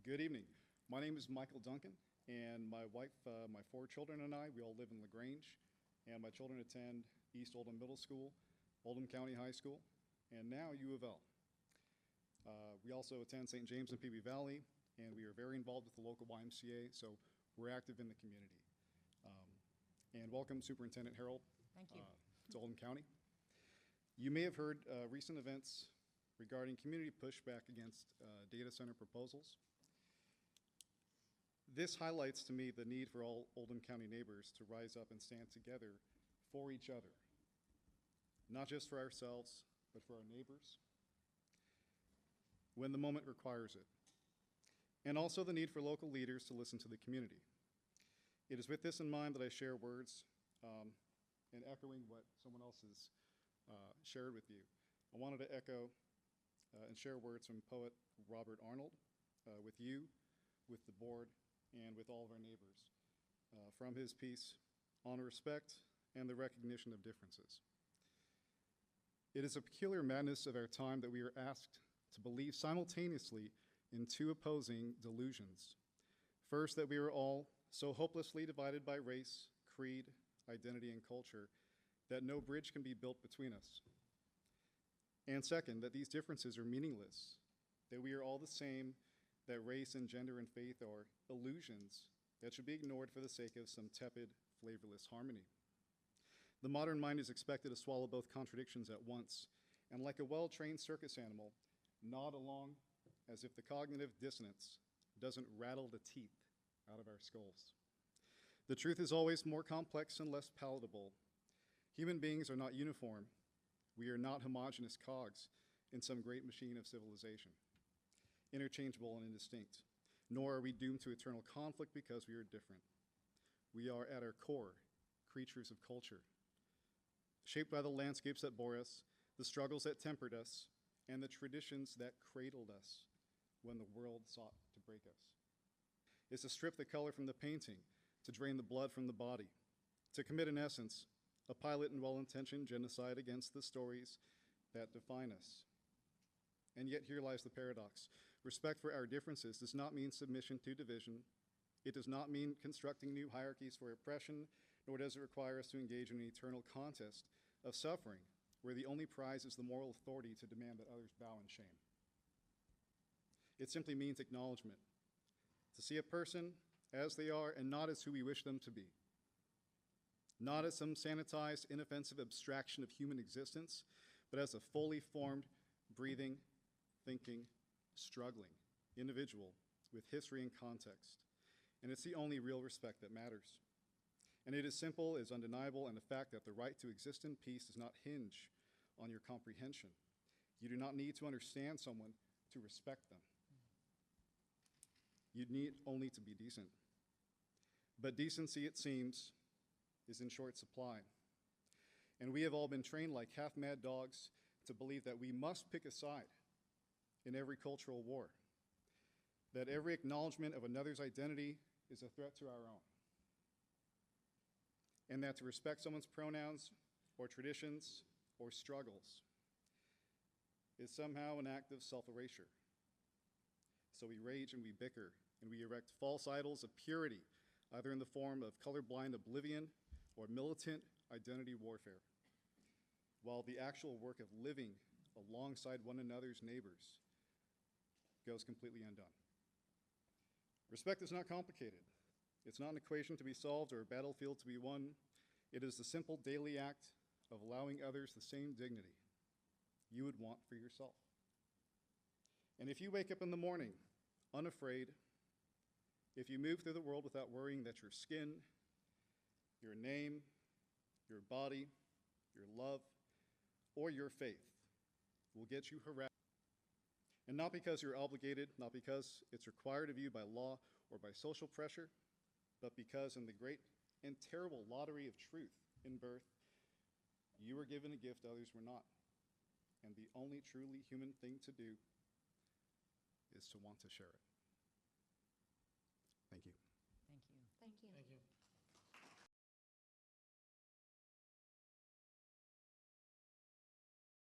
Good evening. My name is Michael Duncan, and my wife, my 4 children and I, we all live in LaGrange, and my children attend East Oldham Middle School, Oldham County High School, and now U of L. We also attend St. James and Pee Valley, and we are very involved with the local YMCA, so we're active in the community. And welcome, Superintendent Harold. Thank you. To Oldham County. You may have heard recent events regarding community pushback against data center proposals. This highlights to me the need for all Oldham County neighbors to rise up and stand together for each other, not just for ourselves, but for our neighbors, when the moment requires it. And also the need for local leaders to listen to the community. It is with this in mind that I share words and echoing what someone else has shared with you. I wanted to echo and share words from poet Robert Arnold with you, with the board, and with all of our neighbors from his piece on respect and the recognition of differences. It is a peculiar madness of our time that we are asked to believe simultaneously in 2 opposing delusions. First, that we are all so hopelessly divided by race, creed, identity, and culture that no bridge can be built between us. And second, that these differences are meaningless, that we are all the same, that race and gender and faith are illusions that should be ignored for the sake of some tepid, flavorless harmony. The modern mind is expected to swallow both contradictions at once, and like a well-trained circus animal, nod along as if the cognitive dissonance doesn't rattle the teeth out of our skulls. The truth is always more complex and less palatable. Human beings are not uniform. We are not homogeneous cogs in some great machine of civilization, interchangeable and indistinct, nor are we doomed to eternal conflict because we are different. We are, at our core, creatures of culture, shaped by the landscapes that bore us, the struggles that tempered us, and the traditions that cradled us when the world sought to break us. It's to strip the color from the painting, to drain the blood from the body, to commit, in essence, a pilot and well-intentioned genocide against the stories that define us. And yet here lies the paradox. Respect for our differences does not mean submission to division. It does not mean constructing new hierarchies for oppression, nor does it require us to engage in an eternal contest of suffering, where the only prize is the moral authority to demand that others bow in shame. It simply means acknowledgement, to see a person as they are and not as who we wish them to be. Not as some sanitized, inoffensive abstraction of human existence, but as a fully formed, breathing, thinking, struggling individual with history and context. And it's the only real respect that matters. And it is simple, is undeniable, and the fact that the right to exist in peace does not hinge on your comprehension. You do not need to understand someone to respect them. You need only to be decent. But decency, it seems, is in short supply. And we have all been trained like half-mad dogs to believe that we must pick a side in every cultural war, that every acknowledgement of another's identity is a threat to our own, and that to respect someone's pronouns or traditions or struggles is somehow an act of self-erasure. So we rage and we bicker, and we erect false idols of purity, either in the form of colorblind oblivion or militant identity warfare, while the actual work of living alongside one another's neighbors goes completely undone. Respect is not complicated. It's not an equation to be solved or a battlefield to be won. It is the simple daily act of allowing others the same dignity you would want for yourself. And if you wake up in the morning unafraid, if you move through the world without worrying that your skin, your name, your body, your love, or your faith will get you harassed, and not because you're obligated, not because it's required of you by law or by social pressure, but because in the great and terrible lottery of truth in birth, you were given a gift others were not. And the only truly human thing to do is to want to share it. Thank you.